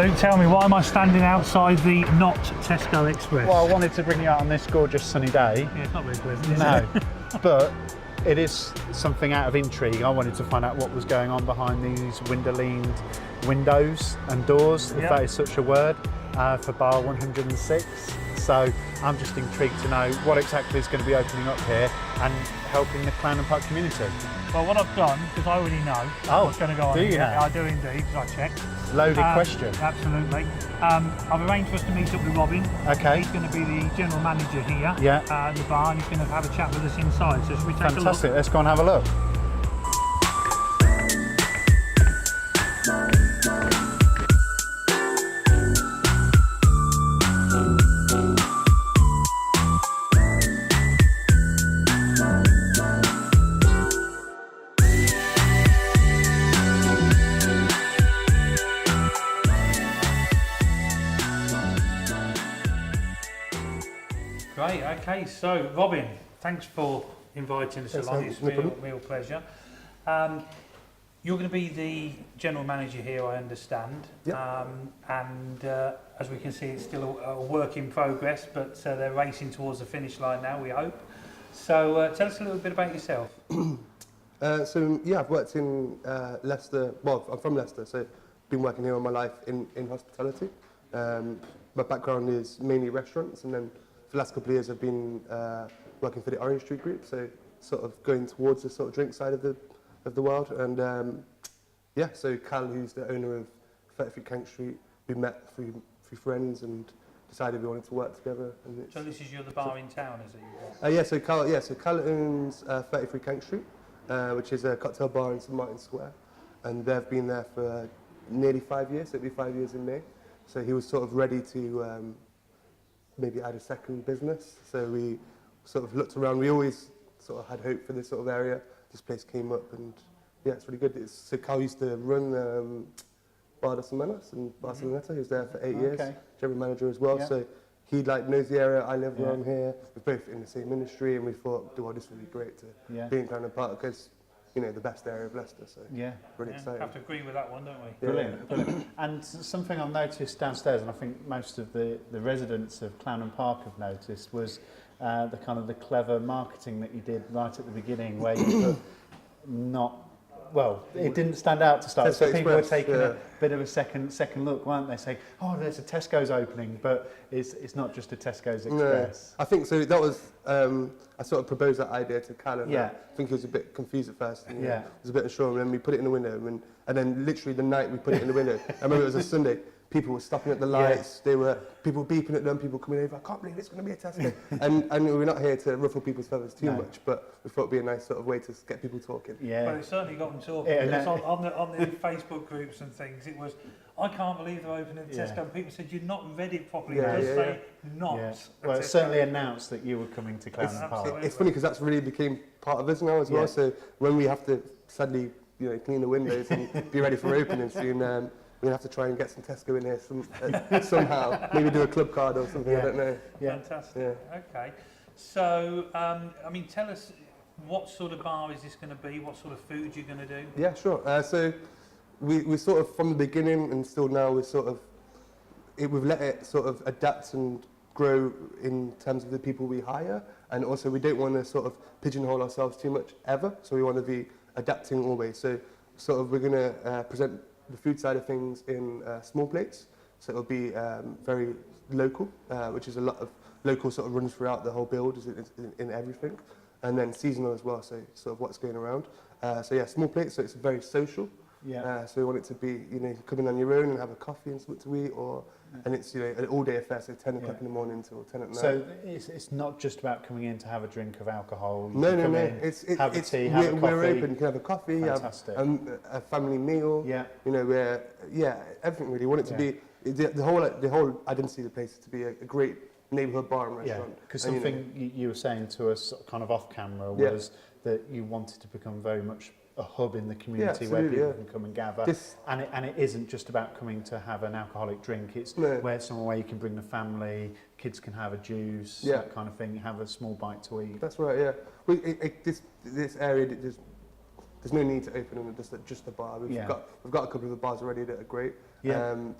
Luke, tell me, why am I standing outside the not Tesco Express? Well, I wanted to bring you out on this gorgeous sunny day. Yeah, it's not very pleasant, is No, it? but it is something out of intrigue. I wanted to find out what was going on behind these window-leaned windows and doors, if that is such a word, for bar 106. So I'm just intrigued to know what exactly is going to be opening up here and helping the Clarendon Park community. Well, what I've done, because I already know what's going to go on do you here. know? I do indeed, because I checked. Loaded question. Absolutely. I've arranged for us to meet up with Robin. Okay. He's going to be the general manager here at the bar, and he's going to have a chat with us inside. So should we take a look? Fantastic, let's go and have a look. Great, okay, so Robin, thanks for inviting us along. It's a real pleasure. You're going to be the general manager here, I understand. Yep. And as we can see, it's still a work in progress, but they're racing towards the finish line now, we hope. So tell us a little bit about yourself. So yeah, I've worked in Leicester. Well, I'm from Leicester, so been working here all my life in hospitality. My background is mainly restaurants, and then for the last couple of years I've been working for the Orange Street Group, so sort of going towards the sort of drink side of the world. And yeah, so Cal, who's the owner of 33 Kent Street, we met through friends and decided we wanted to work together. And So this is the bar in town, is it? Yeah, so Cal owns 33 Kent Street, which is a cocktail bar in St Martin's Square, and they've been there for nearly 5 years. So it'll be 5 years in May. So he was sort of ready to maybe add a second business. So we sort of looked around. We always sort of had hope for this sort of area. This place came up, and yeah, it's really good. So Cal used to run Bar dos Semanas in Barcelona. He was there for 8 years, general manager as well. Yeah. So he knows the area. I live around here. We're both in the same industry, and we thought, well, this would be great to be in Clarendon Park, because you know, the best area of Leicester. So really exciting. Have to agree with that one, don't we? Brilliant, brilliant. And something I've noticed downstairs, and I think most of the residents of Clarendon Park have noticed, was the kind of the clever marketing that you did right at the beginning, where you put it didn't stand out to start. So people were taking a bit of a second look, weren't they? Saying, oh, there's a Tesco's opening, but it's not just a Tesco's Express. No, I think so. That was I sort of proposed that idea to Cal, and I think he was a bit confused at first. And, he was a bit unsure, and then we put it in the window, and then literally the night we put it in the window, I remember it was a Sunday. People were stopping at the lights. There were people beeping at them. People coming over. I can't believe it's going to be a Tesco. and we're not here to ruffle people's feathers too much, but we thought it'd be a nice sort of way to get people talking. Yeah. Well, it certainly got them talking. On the Facebook groups and things, it was, I can't believe they're opening Tesco. And people said, you've not read it properly. It does say not. Yeah. Well, it certainly announced that you were coming to Clarendon Park. It's funny because that's really became part of us now as well. So when we have to sadly, clean the windows and be ready for opening soon, we're going to have to try and get some Tesco in here somehow. Maybe do a club card or something, I don't know. Fantastic. Yeah. Okay. So, I mean, tell us, what sort of bar is this going to be? What sort of food you're going to do? Yeah, sure. So we sort of, from the beginning and still now, we've let it sort of adapt and grow in terms of the people we hire. And also we don't want to sort of pigeonhole ourselves too much ever. So we want to be adapting always. So sort of we're going to present the food side of things in small plates, so it'll be very local, which is a lot of local sort of runs throughout the whole build in everything, and then seasonal as well, so sort of what's going around. So yeah, small plates, so it's very social. So we want it to be, you come in on your own and have a coffee and something to eat, and it's an all-day affair, so 10 o'clock in the morning till 10 at night. So it's not just about coming in to have a drink of alcohol. No. Have a tea, have a coffee. We're open. You can have a coffee, have a family meal. Everything really. We want it to be the whole identity of the place is to be a great neighbourhood bar and restaurant. Yeah, because something you were saying to us kind of off camera was that you wanted to become very much a hub in the community where people can come and gather, and it isn't just about coming to have an alcoholic drink. It's where somewhere where you can bring the family, kids can have a juice, that kind of thing, have a small bite to eat. That's right. Yeah, this area, there's no need to open them just a bar. We've got a couple of the bars already that are great. And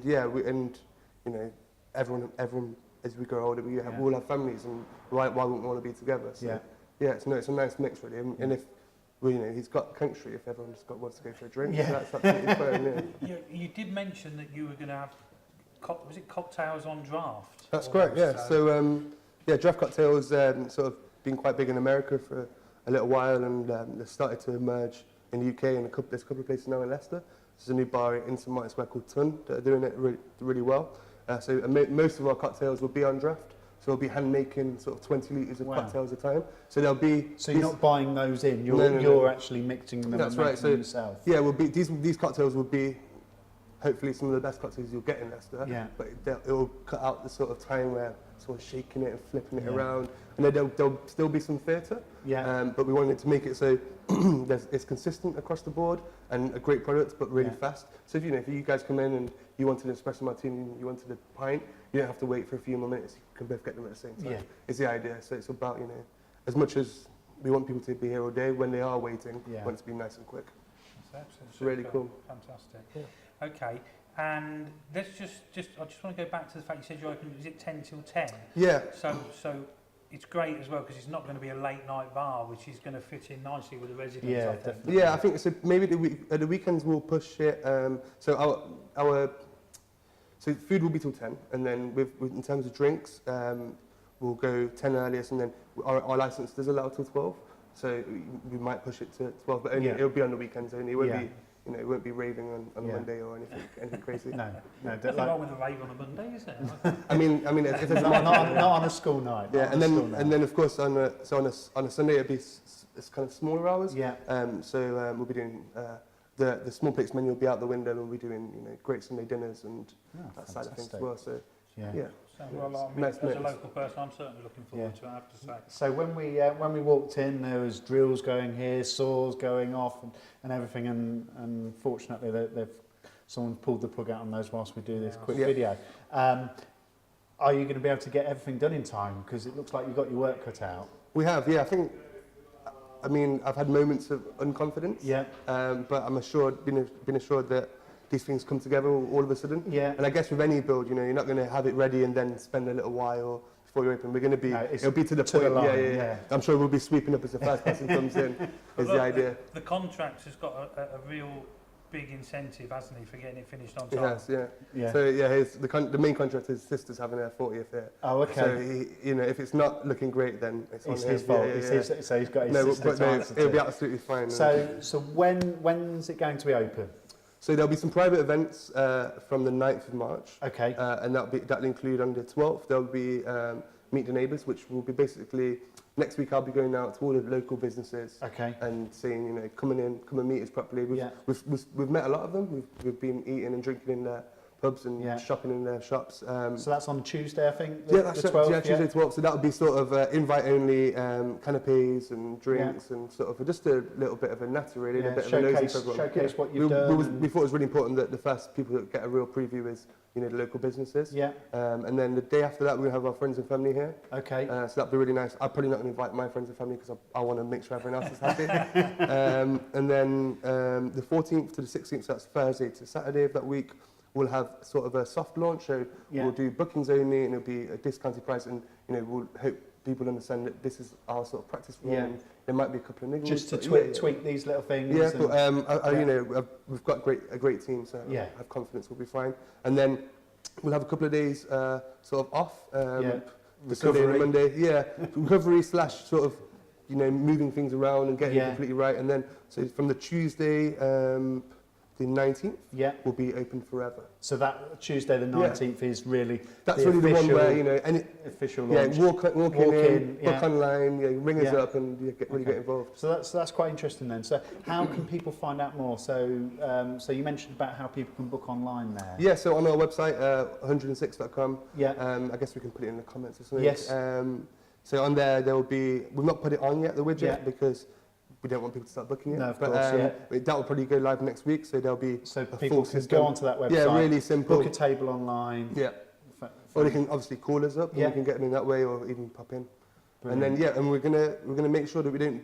yeah, and you know, everyone as we grow older, we all have families, and why wouldn't we want to be together? So yeah, it's a nice mix really. And if well, you know, he's got country if everyone just wants to go for a drink. So that's absolutely fine. Yeah. You did mention that you were going to have was it cocktails on draft? That's correct. Yeah. So draft cocktails sort of been quite big in America for a little while, and they started to emerge in the UK, and there's a couple of places now in Leicester. There's a new bar in St Martin's Square called Tun that are doing it really well. So most of our cocktails will be on draft. So we'll be hand making sort of 20 litres of cocktails at a time. So there'll be. So you're not buying those in. You're actually mixing them. That's and right. making them yourself. Yeah, will be these cocktails will be hopefully some of the best cocktails you'll get in Leicester. Yeah. But it will cut out the sort of time where sort of shaking it and flipping it around, and then there'll still be some theatre. Yeah. But we wanted to make it so it's consistent across the board and a great product, but really fast. So if you guys come in and you wanted an espresso martini, you wanted a pint, you don't have to wait for a few more minutes. You can both get them at the same time. Yeah. It's the idea. So it's about as much as we want people to be here all day, when they are waiting, we want it to be nice and quick. That's absolutely it's really cool. Fantastic. Yeah. Okay. And let's just I just want to go back to the fact you said you're open. Is it 10 till 10? Yeah. So it's great as well because it's not going to be a late night bar, which is going to fit in nicely with the residents. Yeah, I think. definitely. Yeah, I think so. Maybe at the weekends we'll push it. So so food will be till 10, and then in terms of drinks, we'll go 10 earliest, and then our license does allow till 12. So we might push it to 12, but only it'll be on the weekends only. It won't be. It won't be raving on Monday or anything crazy. No. Nothing wrong with a rave on a Monday, is there? I mean, if there's not on a school night. Yeah, and then of course on a Sunday it'll be it's kind of smaller hours. Yeah. So we'll be doing the small plates menu will be out the window, and we'll be doing great Sunday dinners and that side of things as well. So yeah. Well, as a local person, I'm certainly looking forward to it, I have to say. So when we walked in, there was drills going here, saws going off, and everything. And fortunately, someone pulled the plug out on those whilst we do this quick video. Are you going to be able to get everything done in time? Because it looks like you've got your work cut out. We have, yeah. I mean, I've had moments of unconfidence. Yeah. But I'm been assured that these things come together all of a sudden. Yeah. And I guess with any build, you're not going to have it ready and then spend a little while before you open. We're going to be, it'll be to the point. Yeah. I'm sure we'll be sweeping up as the first person comes in, is the idea. The contract has got a real big incentive, hasn't he, for getting it finished on time? Yes, yeah. So the main contract, his sister's having her 40th year. Oh, okay. So if it's not looking great, then it's his fault. So he's got his sister to answer to. It'll be absolutely fine. So when's it going to be open? So there'll be some private events from the 9th of March. Okay. And that'll include on the 12th, there'll be Meet the Neighbours, which will be basically, next week I'll be going out to all the local businesses and saying, come and meet us properly. We've met a lot of them. We've been eating and drinking in their pubs and shopping in their shops. So that's on Tuesday, I think? That's the 12th, Tuesday 12th. So that'll be sort of invite-only canapes and drinks and sort of just a little bit of a natter, really, a bit of a nosy for everyone. Showcase what you've done. We thought it was really important that the first people that get a real preview is the local businesses. Yeah. And then the day after that, we're going to have our friends and family here. Okay. So that'll be really nice. I'm probably not going to invite my friends and family because I want to make sure everyone else is happy. And then the 14th to the 16th, so that's Thursday to Saturday of that week, we'll have sort of a soft launch, so we'll do bookings only, and it'll be a discounted price, and we'll hope people understand that this is our sort of practice run. Yeah. There might be a couple of niggles. Just to tweak these little things. Yeah, but we've got a great team, so I have confidence we'll be fine. And then we'll have a couple of days sort of off. The Sunday and Monday. Yeah, recovery / sort of moving things around and getting it completely right. And then so from the Tuesday. The 19th will be open forever. So that Tuesday the 19th is really that's really the one where any official launch. Walk in, book online, ring us up and get involved. So that's quite interesting then. So how can people find out more? So so you mentioned about how people can book online there. Yeah, so on our website 106.com. Yeah. I guess we can put it in the comments or something. Yes. So on there will be we've not put it on yet the widget because we don't want people to start booking it. No, of course, that will probably go live next week, so there'll be a people can go onto that website. Yeah, really simple. Book a table online. Yeah. Or they can obviously call us up, and we can get them in that way, or even pop in. Brilliant. And then and we're gonna make sure that we don't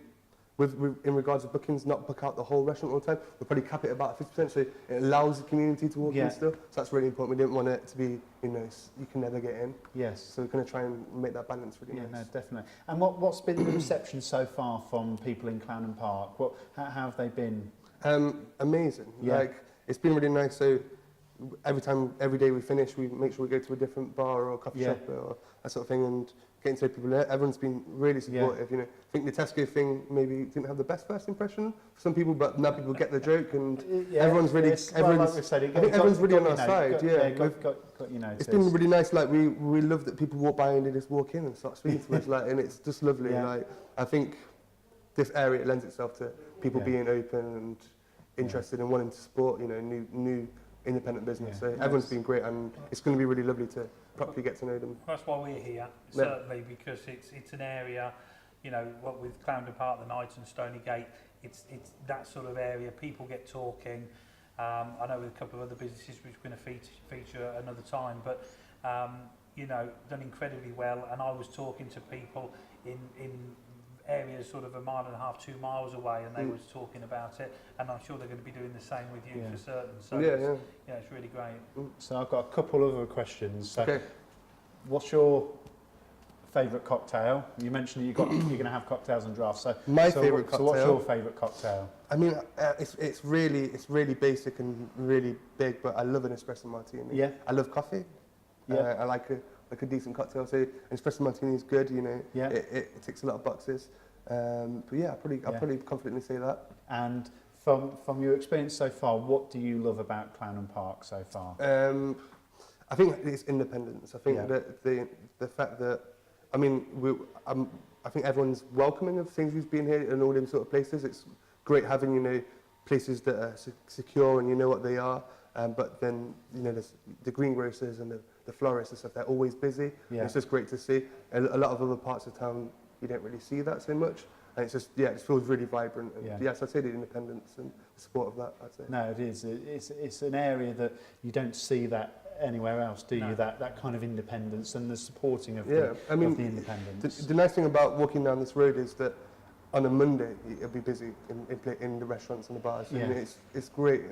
in regards to bookings, not book out the whole restaurant all the time. We'll probably cap it about 50%, so it allows the community to walk in still. So that's really important. We didn't want it to be, you know, you can never get in. Yes. So we're going to try and make that balance really nice. No, definitely. And what's been the reception so far from people in Clarendon Park? How have they been? Amazing. Yeah. Like, it's been really nice. So every day we finish, we make sure we go to a different bar or coffee shop or that sort of thing, and getting to know people. Everyone's been really supportive. You know, I think the Tesco thing maybe didn't have the best first impression for some people, but now people get the joke, and everyone's really, everyone's really on our side. Got you know. It's been really nice. Like we love that people walk by and they just walk in and start speaking to us. Like, and it's just lovely. Like, I think this area lends itself to people being open and interested and wanting to support, you know, new independent business. So everyone's been great, and it's going to be really lovely to properly get to know them. That's why we're here, certainly, because it's an area, you know, what with Clarendon Park, the Knights and Stony Gate, it's that sort of area. People get talking. I know with a couple of other businesses which we're going to feature another time, but you know, done incredibly well. And I was talking to people in areas sort of 1.5 miles, 2 miles away, and they was talking about it, and I'm sure they're going to be doing the same with you for certain. So it's really great. So I've got a couple other questions. So okay. What's your favourite cocktail? You mentioned that you're going to have cocktails and drafts. So my favourite cocktail. So what's your favourite cocktail? I mean, it's really basic and really big, but I love an espresso martini. Yeah. I love coffee. Yeah. I like a decent cocktail. So an espresso martini is good. You know. Yeah. It ticks a lot of boxes. But yeah, I'll probably confidently say that. And from your experience so far, what do you love about Clarendon Park so far? I think it's independence. I think that the fact that, I mean, I think everyone's welcoming of things who's been here and all them sort of places. It's great having, you know, places that are secure and you know what they are. But then, you know, there's the greengrocers and the florists and stuff, they're always busy. Yeah. It's just great to see. A lot of other parts of town, you don't really see that so much. And it's just, it just feels really vibrant. And yes, I'd say the independence and the support of that, I'd say. No, it is. It's an area that you don't see that anywhere else, do you? That kind of independence and the supporting of the independence. The nice thing about walking down this road is that on a Monday it'll be busy in the restaurants and the bars. Yeah. And it's great.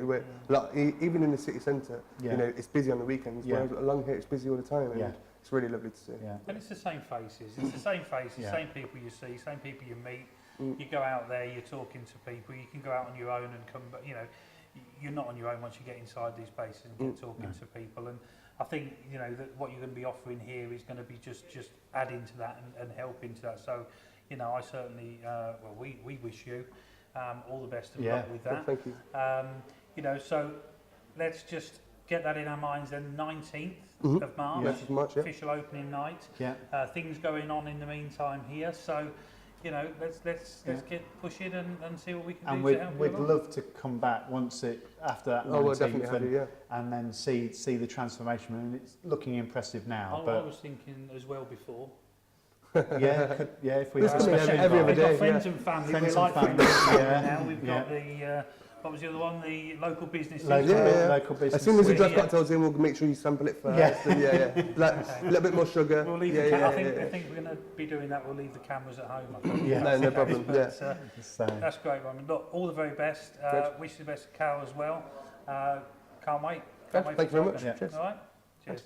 Like, even in the city centre, you know, it's busy on the weekends. Yeah. Whereas along here it's busy all the time. And it's really lovely to see. Yeah. And it's the same faces. It's the same faces, same people you see, same people you meet. You go out there, you're talking to people. You can go out on your own and come back. You know, you're not on your own once you get inside these places and get talking to people. And I think, you know, that what you're going to be offering here is going to be just adding to that and helping to that. So, you know, I certainly, we wish you all the best of luck with that. Well, thank you. You know, so let's just get that in our minds then. 19th of March, official opening night. Yeah. Things going on in the meantime here. So, you know, let's get pushing and see what we can do to help. And we'd love to come back after that 19th, we'll definitely have you, and then see the transformation. And it's looking impressive now. I was thinking as well before. If we every other day. We've got friends and family. Friends we're and like family. Now we've got the what was the other one? The local businesses. Local business. As soon as the draft cocktails in, we'll make sure you sample it first. And a little bit more sugar. We'll leave I think we're going to be doing that. We'll leave the cameras at home. I think. No problem. But, that's great, Roman. Look, all the very best. Wish you the best to Cal as well. Can't wait. Thank you very much. All right. Cheers.